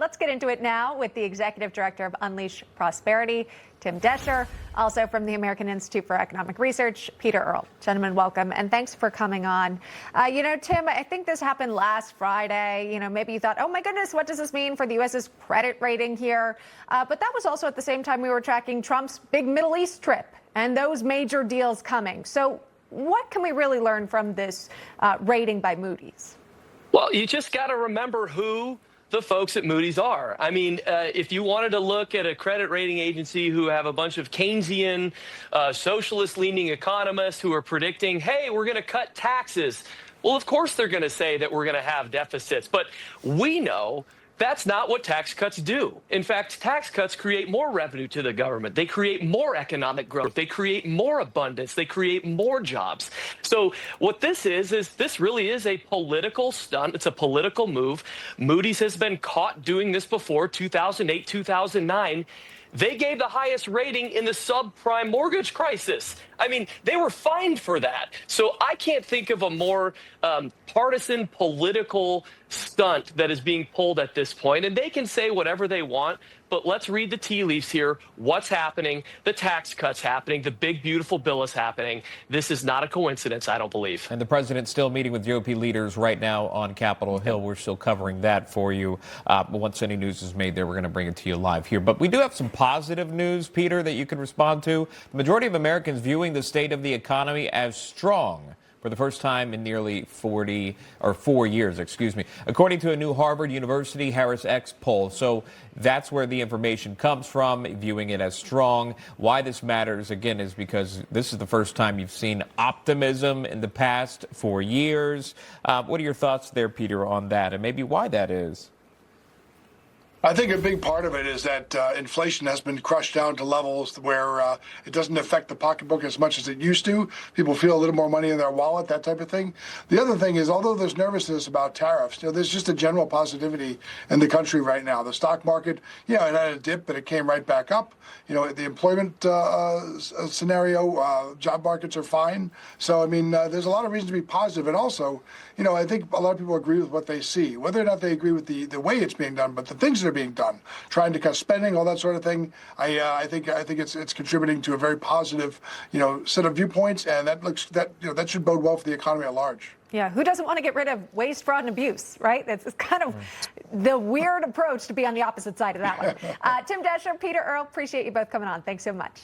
let's get into it now with the Executive Director of Unleash Prosperity, Tim Descher, also from the American Institute for Economic Research, Peter Earle. Gentlemen, welcome, and thanks for coming on. Tim, I think this happened last Friday. Maybe you thought, oh my goodness, what does this mean for the U.S.'s credit rating here? But that was also at the same time we were tracking Trump's big Middle East trip and those major deals coming. So what can we really learn from this rating by Moody's? Well, you just got to remember who the folks at Moody's are. I mean, if you wanted to look at a credit rating agency who have a bunch of Keynesian, socialist-leaning economists who are predicting, hey, we're going to cut taxes. Well, of course they're going to say that we're going to have deficits. But we know that's not what tax cuts do. In fact, tax cuts create more revenue to the government. They create more economic growth. They create more abundance. They create more jobs. So what this is this really is a political stunt. It's a political move. Moody's has been caught doing this before, 2008, 2009. They gave the highest rating in the subprime mortgage crisis. I mean, they were fined for that. So I can't think of a more partisan political stunt that is being pulled at this point. And they can say whatever they want, but let's read the tea leaves here. What's happening? The tax cuts happening. The big, beautiful bill is happening. This is not a coincidence, I don't believe. And the president's still meeting with GOP leaders right now on Capitol Hill. We're still covering that for you. But once any news is made there, we're going to bring it to you live here. But we do have some positive news, Peter, that you can respond to. The majority of Americans viewing the state of the economy as strong for the first time in nearly 4 years, according to a new Harvard University Harris X poll. So that's where the information comes from, viewing it as strong. Why this matters, again, is because this is the first time you've seen optimism in the past 4 years. What are your thoughts there, Peter, on that, and maybe why that is? I think a big part of it is that inflation has been crushed down to levels where it doesn't affect the pocketbook as much as it used to. People feel a little more money in their wallet, that type of thing. The other thing is, although there's nervousness about tariffs, there's just a general positivity in the country right now. The stock market, it had a dip, but it came right back up. The employment scenario, job markets are fine. So, there's a lot of reason to be positive. And also, I think a lot of people agree with what they see, whether or not they agree with the way it's being done, but the things that are being done, trying to cut spending, all that sort of thing. I think it's contributing to a very positive, set of viewpoints, and that should bode well for the economy at large. Yeah, who doesn't want to get rid of waste, fraud, and abuse, right? It's kind of the weird approach to be on the opposite side of that one. Tim Descher, Peter Earle, appreciate you both coming on. Thanks so much.